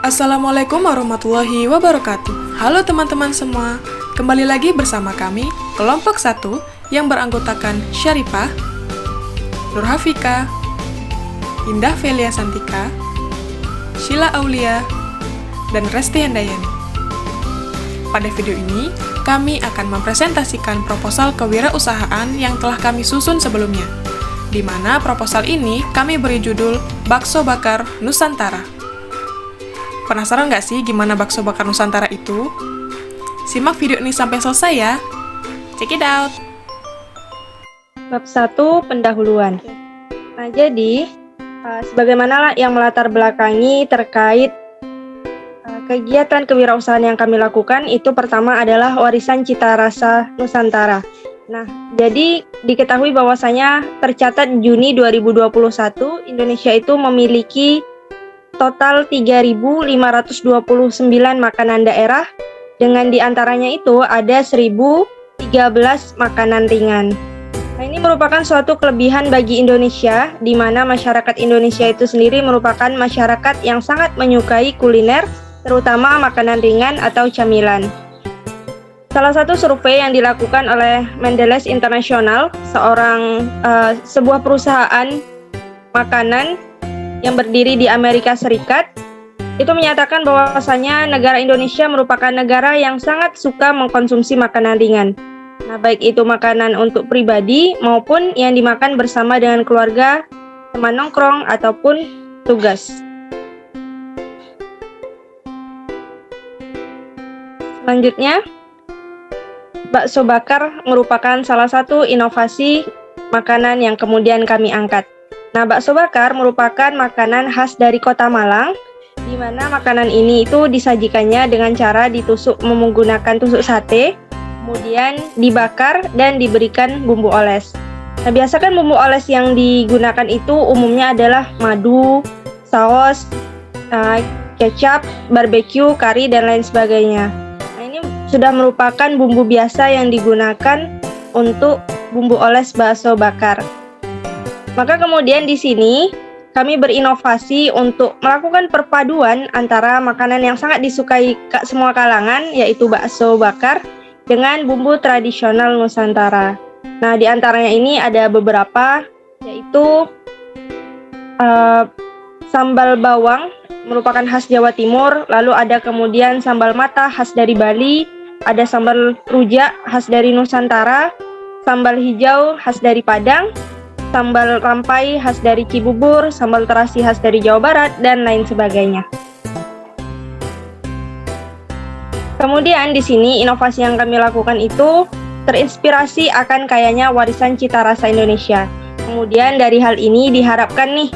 Assalamualaikum warahmatullahi wabarakatuh. Halo teman-teman semua, kembali lagi bersama kami, kelompok 1 yang beranggotakan Syarifah, Nurhafika, Indah Velia Santika, Sheila Aulia, dan Resti Handayani. Pada video ini, kami akan mempresentasikan proposal kewirausahaan yang telah kami susun sebelumnya, di mana proposal ini kami beri judul Bakso Bakar Nusantara. Penasaran nggak sih gimana bakso bakar Nusantara itu? Simak video ini sampai selesai ya. Check it out! Bab 1 pendahuluan. Nah, jadi sebagaimana yang melatar belakangi terkait kegiatan kewirausahaan yang kami lakukan, itu pertama adalah warisan cita rasa Nusantara. Nah, jadi diketahui bahwasanya tercatat Juni 2021 Indonesia itu memiliki total 3.529 makanan daerah, dengan diantaranya itu ada 1.013 makanan ringan. Nah, ini merupakan suatu kelebihan bagi Indonesia, di mana masyarakat Indonesia itu sendiri merupakan masyarakat yang sangat menyukai kuliner, terutama makanan ringan atau camilan. Salah satu survei yang dilakukan oleh Mendelez International, sebuah perusahaan makanan yang berdiri di Amerika Serikat, itu menyatakan bahwasanya negara Indonesia merupakan negara yang sangat suka mengkonsumsi makanan ringan. Nah, baik itu makanan untuk pribadi maupun yang dimakan bersama dengan keluarga, teman nongkrong, ataupun tugas. Selanjutnya, bakso bakar merupakan salah satu inovasi makanan yang kemudian kami angkat. Nah, bakso bakar merupakan makanan khas dari Kota Malang, di mana makanan ini itu disajikannya dengan cara ditusuk menggunakan tusuk sate, kemudian dibakar dan diberikan bumbu oles. Nah, biasakan bumbu oles yang digunakan itu umumnya adalah madu, saus, kecap, barbeque, kari, dan lain sebagainya. Nah, ini sudah merupakan bumbu biasa yang digunakan untuk bumbu oles bakso bakar. Maka kemudian di sini kami berinovasi untuk melakukan perpaduan antara makanan yang sangat disukai semua kalangan, yaitu bakso bakar, dengan bumbu tradisional Nusantara. Nah, di antaranya ini ada beberapa, yaitu sambal bawang merupakan khas Jawa Timur, lalu ada kemudian sambal mata khas dari Bali, ada sambal rujak khas dari Nusantara, sambal hijau khas dari Padang, sambal rampai khas dari Cibubur, sambal terasi khas dari Jawa Barat, dan lain sebagainya. Kemudian di sini inovasi yang kami lakukan itu terinspirasi akan kayanya warisan cita rasa Indonesia. Kemudian dari hal ini diharapkan nih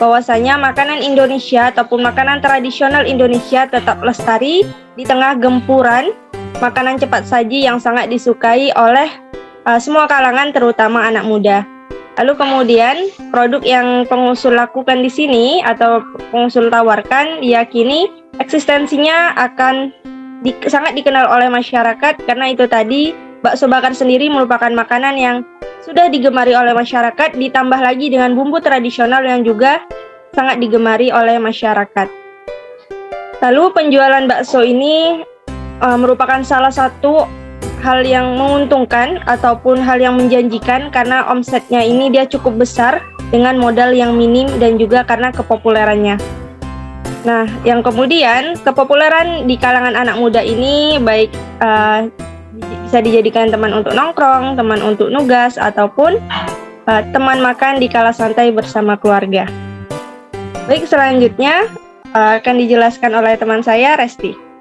bahwasanya makanan Indonesia ataupun makanan tradisional Indonesia tetap lestari di tengah gempuran makanan cepat saji yang sangat disukai oleh semua kalangan, terutama anak muda. Lalu kemudian produk yang pengusul lakukan di sini atau pengusul tawarkan diyakini eksistensinya akan sangat dikenal oleh masyarakat, karena itu tadi bakso bakar sendiri merupakan makanan yang sudah digemari oleh masyarakat, ditambah lagi dengan bumbu tradisional yang juga sangat digemari oleh masyarakat. Lalu penjualan bakso ini merupakan salah satu hal yang menguntungkan ataupun hal yang menjanjikan, karena omsetnya ini dia cukup besar dengan modal yang minim dan juga karena kepopulerannya. Nah, yang kemudian kepopuleran di kalangan anak muda ini baik bisa dijadikan teman untuk nongkrong, teman untuk nugas, ataupun teman makan di kala santai bersama keluarga. Baik, selanjutnya akan dijelaskan oleh teman saya, Resti.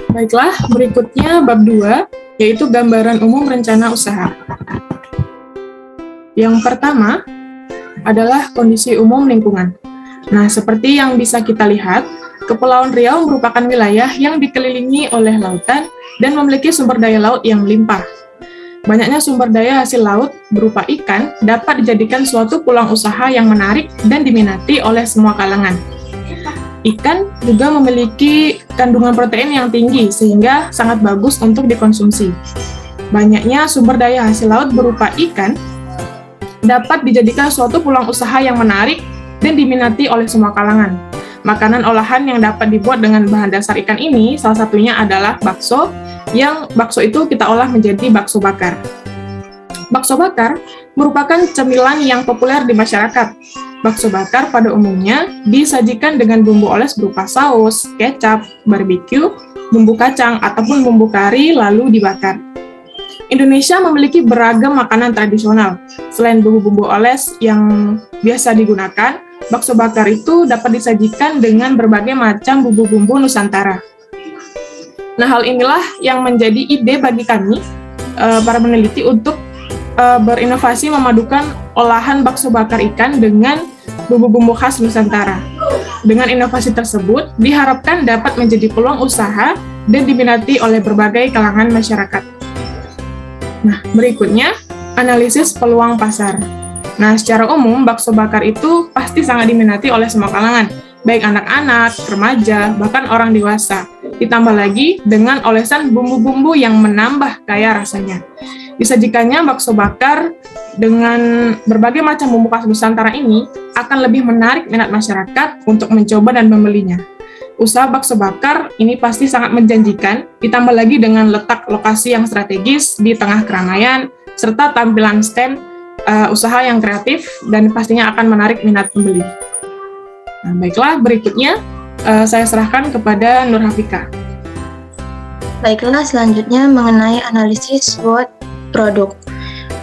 Baiklah, berikutnya bab 2, yaitu gambaran umum rencana usaha. Yang pertama adalah kondisi umum lingkungan. Nah, seperti yang bisa kita lihat, Kepulauan Riau merupakan wilayah yang dikelilingi oleh lautan dan memiliki sumber daya laut yang melimpah. Banyaknya sumber daya hasil laut berupa ikan dapat dijadikan suatu peluang usaha yang menarik dan diminati oleh semua kalangan. Ikan juga memiliki kandungan protein yang tinggi sehingga sangat bagus untuk dikonsumsi. Banyaknya sumber daya hasil laut berupa ikan dapat dijadikan suatu peluang usaha yang menarik dan diminati oleh semua kalangan. Makanan olahan yang dapat dibuat dengan bahan dasar ikan ini salah satunya adalah bakso, yang bakso itu kita olah menjadi bakso bakar. Bakso bakar merupakan cemilan yang populer di masyarakat. Bakso bakar pada umumnya disajikan dengan bumbu oles berupa saus, kecap, barbeque, bumbu kacang, ataupun bumbu kari lalu dibakar. Indonesia memiliki beragam makanan tradisional. Selain bumbu-bumbu oles yang biasa digunakan, bakso bakar itu dapat disajikan dengan berbagai macam bumbu-bumbu Nusantara. Nah, hal inilah yang menjadi ide bagi kami, para peneliti, untuk berinovasi memadukan olahan bakso bakar ikan dengan bumbu-bumbu khas Nusantara. Dengan inovasi tersebut, diharapkan dapat menjadi peluang usaha dan diminati oleh berbagai kalangan masyarakat. Nah, berikutnya, analisis peluang pasar. Nah, secara umum, bakso bakar itu pasti sangat diminati oleh semua kalangan, baik anak-anak, remaja, bahkan orang dewasa. Ditambah lagi dengan olesan bumbu-bumbu yang menambah kaya rasanya. Disajikannya bakso bakar dengan berbagai macam bumbu khas Nusantara ini akan lebih menarik minat masyarakat untuk mencoba dan membelinya. Usaha bakso bakar ini pasti sangat menjanjikan, ditambah lagi dengan letak lokasi yang strategis di tengah keramaian, serta tampilan stand usaha yang kreatif dan pastinya akan menarik minat pembeli. Nah, baiklah, berikutnya saya serahkan kepada Nur Hafika. Baiklah, selanjutnya mengenai analisis SWOT produk.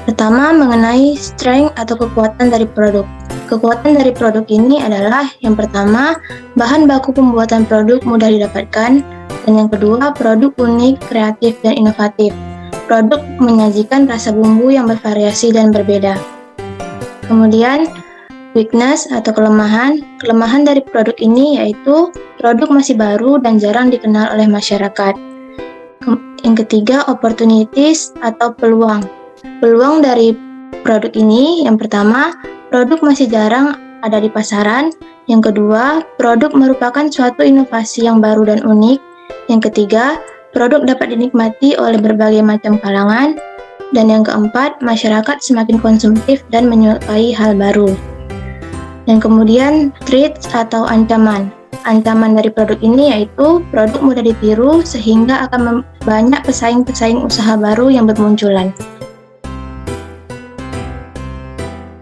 Pertama, mengenai strength atau kekuatan dari produk. Kekuatan dari produk ini adalah yang pertama, bahan baku pembuatan produk mudah didapatkan, dan yang kedua, produk unik, kreatif, dan inovatif. Produk menyajikan rasa bumbu yang bervariasi dan berbeda. Kemudian, weakness atau kelemahan. Kelemahan dari produk ini yaitu produk masih baru dan jarang dikenal oleh masyarakat. Yang ketiga, opportunities atau peluang. Peluang dari produk ini, yang pertama, produk masih jarang ada di pasaran. Yang kedua, produk merupakan suatu inovasi yang baru dan unik. Yang ketiga, produk dapat dinikmati oleh berbagai macam kalangan. Dan yang keempat, masyarakat semakin konsumtif dan menyukai hal baru. Dan kemudian, threats atau ancaman. Ancaman dari produk ini yaitu produk mudah ditiru sehingga akan banyak pesaing-pesaing usaha baru yang bermunculan.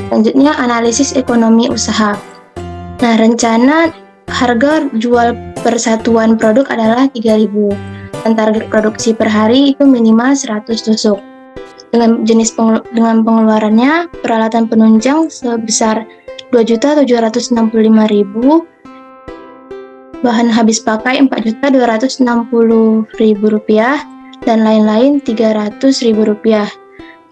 Selanjutnya, analisis ekonomi usaha. Nah, rencana harga jual per satuan produk adalah 3.000 dan target produksi per hari itu minimal 100 tusuk. Dengan pengeluarannya, peralatan penunjang sebesar 2.765.000, bahan habis pakai 4.260.000 rupiah, dan lain-lain 300.000 rupiah.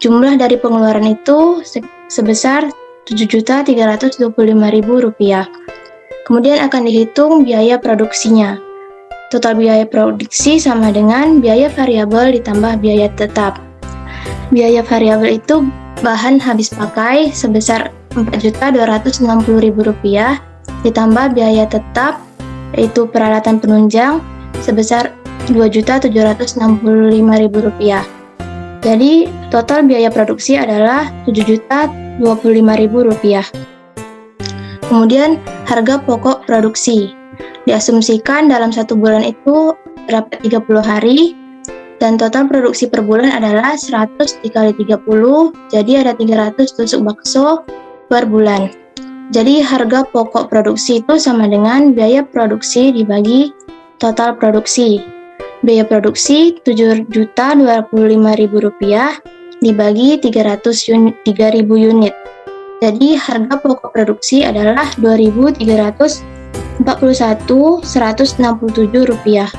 Jumlah dari pengeluaran itu sebesar 7.325.000 rupiah. Kemudian akan dihitung biaya produksinya. Total biaya produksi sama dengan biaya variabel ditambah biaya tetap. Biaya variabel itu bahan habis pakai sebesar 4.260.000 rupiah ditambah biaya tetap yaitu peralatan penunjang sebesar 2.765.000 rupiah. Jadi total biaya produksi adalah 7.025.000 rupiah. Kemudian harga pokok produksi diasumsikan dalam satu bulan itu dapat 30 hari dan total produksi per bulan adalah 100 dikali 30, jadi ada 300 tusuk bakso per bulan. Jadi harga pokok produksi itu sama dengan biaya produksi dibagi total produksi. Biaya produksi 7.025.000 rupiah dibagi 3.000 unit. Jadi harga pokok produksi adalah 2.341.167 rupiah.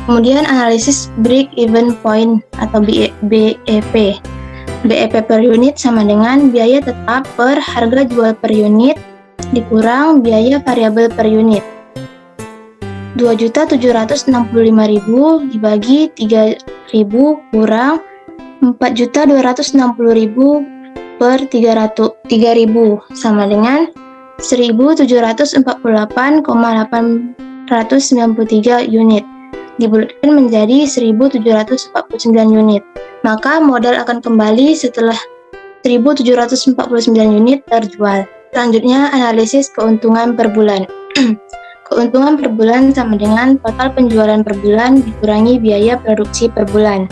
Kemudian analisis break even point atau BEP. BEP per unit sama dengan biaya tetap per harga jual per unit dikurang biaya variabel per unit. 2.765.000 dibagi 3.000 kurang 4.260.000 per 3.000 sama dengan 1.748,893 unit dibulatkan menjadi 1.749 unit. Maka modal akan kembali setelah 1.749 unit terjual. Selanjutnya, analisis keuntungan per bulan. Keuntungan per bulan sama dengan total penjualan per bulan dikurangi biaya produksi per bulan.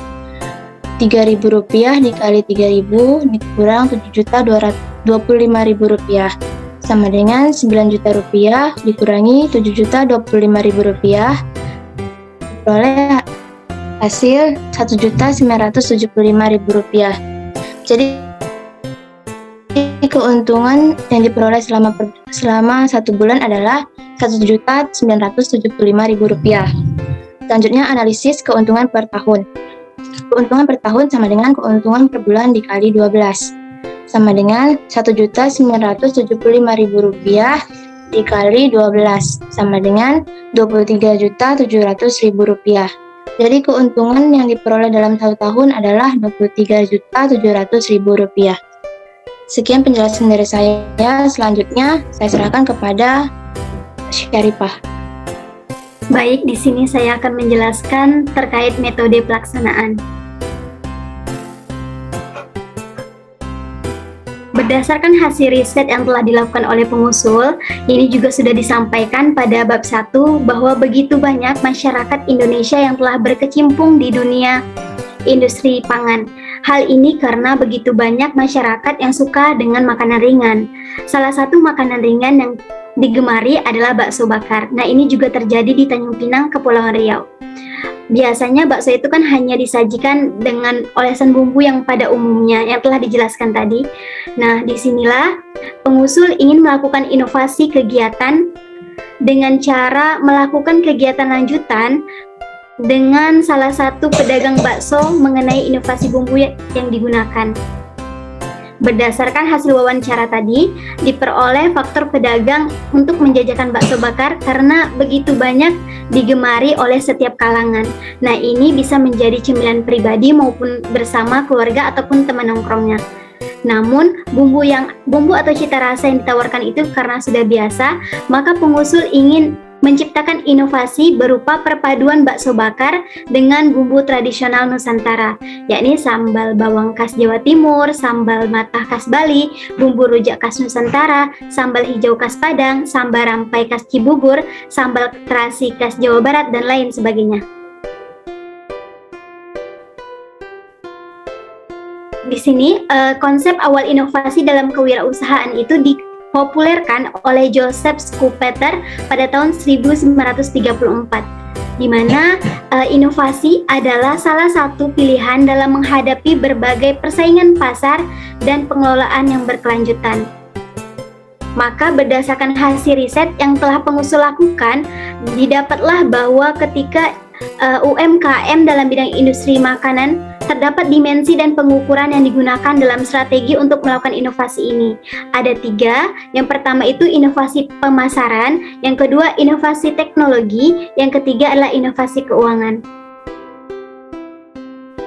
Rp3.000 dikali 3.000 dikurang Rp7.225.000 sama dengan Rp9.000.000 dikurangi Rp7.025.000 diperoleh hasil Rp1.975.000. Jadi keuntungan yang diperoleh selama 1 bulan adalah Rp1.975.000. Selanjutnya, analisis keuntungan per tahun. Keuntungan per tahun sama dengan keuntungan per bulan dikali 12 sama dengan Rp1.975.000 dikali 12 sama dengan Rp23.700.000. Jadi keuntungan yang diperoleh dalam 1 tahun adalah Rp23.700.000. Sekian penjelasan dari saya. Selanjutnya saya serahkan kepada Syarifah. Baik, di sini saya akan menjelaskan terkait metode pelaksanaan. Berdasarkan hasil riset yang telah dilakukan oleh pengusul, ini juga sudah disampaikan pada bab 1 bahwa begitu banyak masyarakat Indonesia yang telah berkecimpung di dunia industri pangan. Hal ini karena begitu banyak masyarakat yang suka dengan makanan ringan. Salah satu makanan ringan yang digemari adalah bakso bakar. Nah, ini juga terjadi di Tanjung Pinang, Kepulauan Riau. Biasanya bakso itu kan hanya disajikan dengan olesan bumbu yang pada umumnya yang telah dijelaskan tadi. Nah, disinilah pengusul ingin melakukan inovasi kegiatan dengan cara melakukan kegiatan lanjutan dengan salah satu pedagang bakso mengenai inovasi bumbu yang digunakan. Berdasarkan hasil wawancara tadi, diperoleh faktor pedagang untuk menjajakan bakso bakar karena begitu banyak digemari oleh setiap kalangan. Nah, ini bisa menjadi cemilan pribadi maupun bersama keluarga ataupun teman nongkrongnya. Namun, bumbu atau cita rasa yang ditawarkan itu karena sudah biasa, maka pengusul ingin menciptakan inovasi berupa perpaduan bakso bakar dengan bumbu tradisional Nusantara, yakni sambal bawang khas Jawa Timur, sambal matah khas Bali, bumbu rujak khas Nusantara, sambal hijau khas Padang, sambal rampai khas Cibubur, sambal terasi khas Jawa Barat, dan lain sebagainya. Di sini, konsep awal inovasi dalam kewirausahaan itu dipopulerkan oleh Joseph Schumpeter pada tahun 1934, di mana inovasi adalah salah satu pilihan dalam menghadapi berbagai persaingan pasar dan pengelolaan yang berkelanjutan. Maka berdasarkan hasil riset yang telah pengusul lakukan, didapatlah bahwa ketika UMKM dalam bidang industri makanan terdapat dimensi dan pengukuran yang digunakan dalam strategi untuk melakukan inovasi ini. Ada 3, yang pertama itu inovasi pemasaran, yang kedua inovasi teknologi, yang ketiga adalah inovasi keuangan.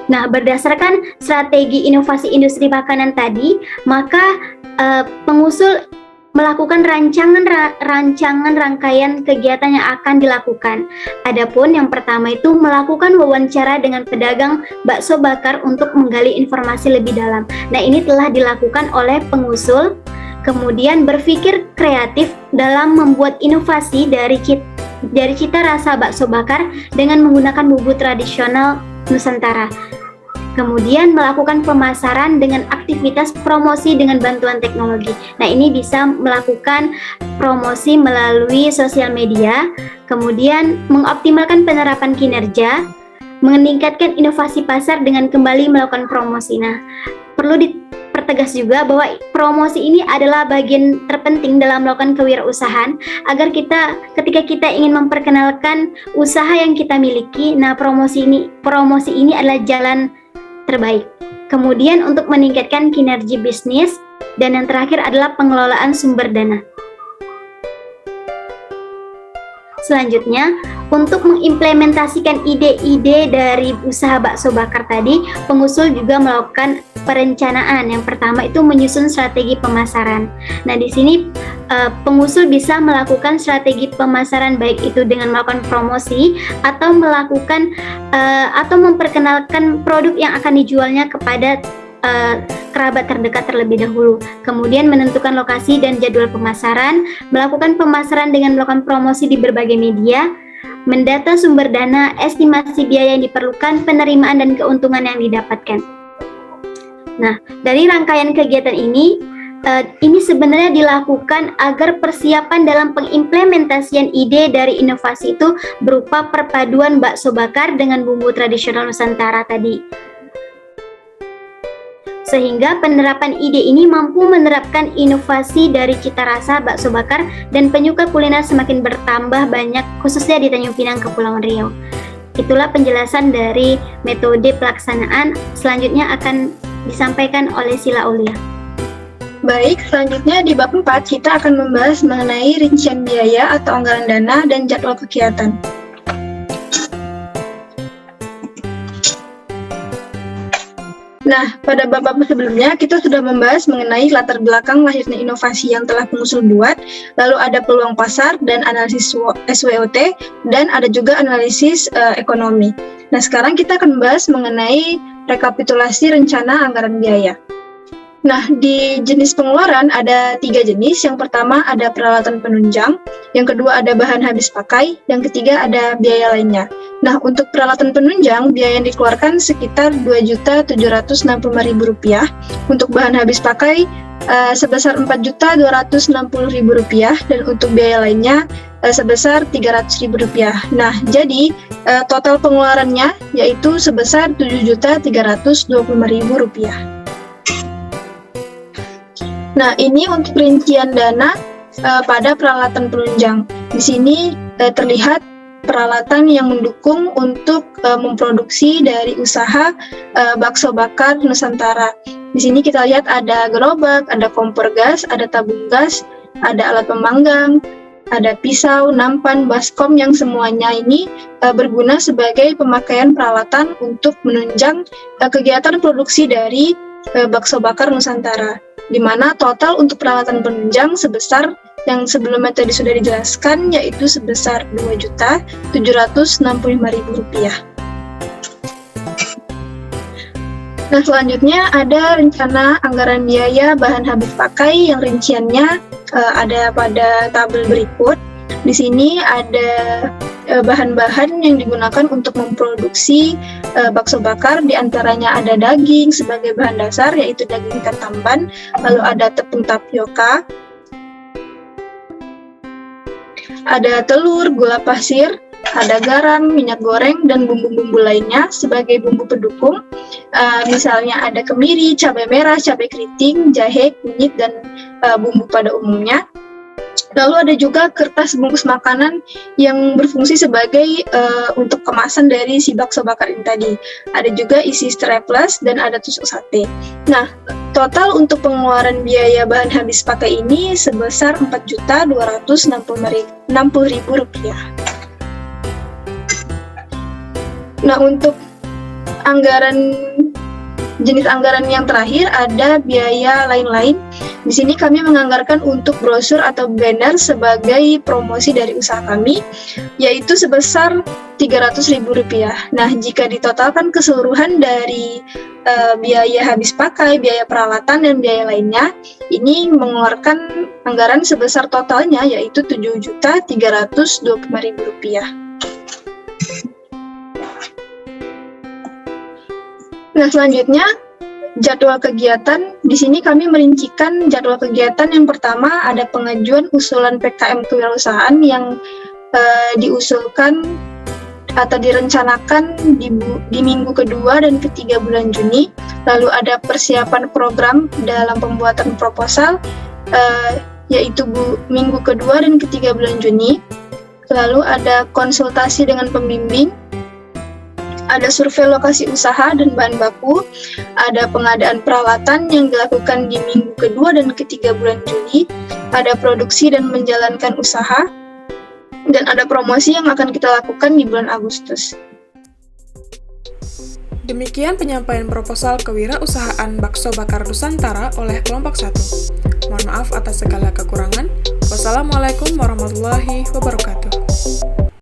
Nah, berdasarkan strategi inovasi industri makanan tadi, maka pengusul melakukan rancangan rangkaian kegiatan yang akan dilakukan. Adapun yang pertama itu melakukan wawancara dengan pedagang bakso bakar untuk menggali informasi lebih dalam. Nah, ini telah dilakukan oleh pengusul. Kemudian berpikir kreatif dalam membuat inovasi dari cita rasa bakso bakar dengan menggunakan bumbu tradisional Nusantara. Kemudian melakukan pemasaran dengan aktivitas promosi dengan bantuan teknologi. Nah, ini bisa melakukan promosi melalui sosial media, kemudian mengoptimalkan penerapan kinerja, meningkatkan inovasi pasar dengan kembali melakukan promosi. Nah, perlu dipertegas juga bahwa promosi ini adalah bagian terpenting dalam melakukan kewirausahaan agar ketika kita ingin memperkenalkan usaha yang kita miliki, nah promosi ini adalah jalan terbaik. Kemudian untuk meningkatkan kinerja bisnis, dan yang terakhir adalah pengelolaan sumber dana. Selanjutnya, untuk mengimplementasikan ide-ide dari usaha bakso bakar tadi, pengusul juga melakukan perencanaan. Yang pertama itu menyusun strategi pemasaran. Nah, di sini pengusul bisa melakukan strategi pemasaran baik itu dengan melakukan promosi atau melakukan atau memperkenalkan produk yang akan dijualnya kepada kerabat terdekat terlebih dahulu. Kemudian menentukan lokasi dan jadwal pemasaran, melakukan pemasaran dengan melakukan promosi di berbagai media, mendata sumber dana, estimasi biaya yang diperlukan, penerimaan dan keuntungan yang didapatkan. Nah, dari rangkaian kegiatan ini sebenarnya dilakukan agar persiapan dalam pengimplementasian ide dari inovasi itu berupa perpaduan bakso bakar dengan bumbu tradisional Nusantara tadi. Sehingga penerapan ide ini mampu menerapkan inovasi dari cita rasa bakso bakar dan penyuka kuliner semakin bertambah banyak, khususnya di Tanjung Pinang, Kepulauan Riau. Itulah penjelasan dari metode pelaksanaan. Selanjutnya akan disampaikan oleh Sila Aulia. Baik, selanjutnya di bab 4 kita akan membahas mengenai rincian biaya atau anggaran dana dan jadwal kegiatan. Nah, pada bab-bab sebelumnya kita sudah membahas mengenai latar belakang lahirnya inovasi yang telah pengusul buat, lalu ada peluang pasar dan analisis SWOT, dan ada juga analisis ekonomi. Nah, sekarang kita akan membahas mengenai rekapitulasi rencana anggaran biaya. Nah, di jenis pengeluaran ada 3 jenis. Yang pertama ada peralatan penunjang, yang kedua ada bahan habis pakai, yang ketiga ada biaya lainnya. Nah, untuk peralatan penunjang, biaya yang dikeluarkan sekitar Rp2.765.000. Untuk bahan habis pakai sebesar Rp4.260.000 dan untuk biaya lainnya sebesar Rp300.000. Nah, jadi total pengeluarannya yaitu sebesar Rp7.325.000. Nah, ini untuk rincian dana pada peralatan penunjang. Di sini terlihat peralatan yang mendukung untuk memproduksi dari usaha bakso bakar Nusantara. Di sini kita lihat ada gerobak, ada kompor gas, ada tabung gas, ada alat pemanggang, ada pisau, nampan, baskom yang semuanya ini berguna sebagai pemakaian peralatan untuk menunjang kegiatan produksi dari bakso bakar Nusantara, di mana total untuk peralatan penunjang sebesar yang sebelumnya tadi sudah dijelaskan, yaitu sebesar Rp2.765.000. Nah, selanjutnya ada rencana anggaran biaya bahan habis pakai yang rinciannya ada pada tabel berikut. Di sini ada bahan-bahan yang digunakan untuk memproduksi bakso bakar, diantaranya ada daging sebagai bahan dasar, yaitu daging ikan tamban, lalu ada tepung tapioka, ada telur, gula pasir, ada garam, minyak goreng, dan bumbu-bumbu lainnya sebagai bumbu pendukung. Misalnya ada kemiri, cabai merah, cabai keriting, jahe, kunyit, dan bumbu pada umumnya. Lalu ada juga kertas bungkus makanan yang berfungsi sebagai untuk kemasan dari si bakso bakar ini tadi. Ada juga isi strapless dan ada tusuk sate. Nah, total untuk pengeluaran biaya bahan habis pakai ini sebesar Rp4.260.000. Nah, untuk jenis anggaran yang terakhir ada biaya lain-lain. Di sini kami menganggarkan untuk brosur atau banner sebagai promosi dari usaha kami, yaitu sebesar Rp300.000. Nah, jika ditotalkan keseluruhan dari biaya habis pakai, biaya peralatan, dan biaya lainnya, ini mengeluarkan anggaran sebesar totalnya yaitu Rp7.325.000. Nah, selanjutnya jadwal kegiatan. Di sini kami merincikan jadwal kegiatan. Yang pertama ada pengajuan usulan PKM kewirausahaan yang diusulkan atau direncanakan di minggu kedua dan ketiga bulan Juni. Lalu ada persiapan program dalam pembuatan proposal yaitu minggu kedua dan ketiga bulan Juni. Lalu ada konsultasi dengan pembimbing. Ada survei lokasi usaha dan bahan baku, ada pengadaan peralatan yang dilakukan di minggu kedua dan ketiga bulan Juli, ada produksi dan menjalankan usaha, dan ada promosi yang akan kita lakukan di bulan Agustus. Demikian penyampaian proposal kewirausahaan bakso bakar Nusantara oleh kelompok 1. Mohon maaf atas segala kekurangan. Wassalamualaikum warahmatullahi wabarakatuh.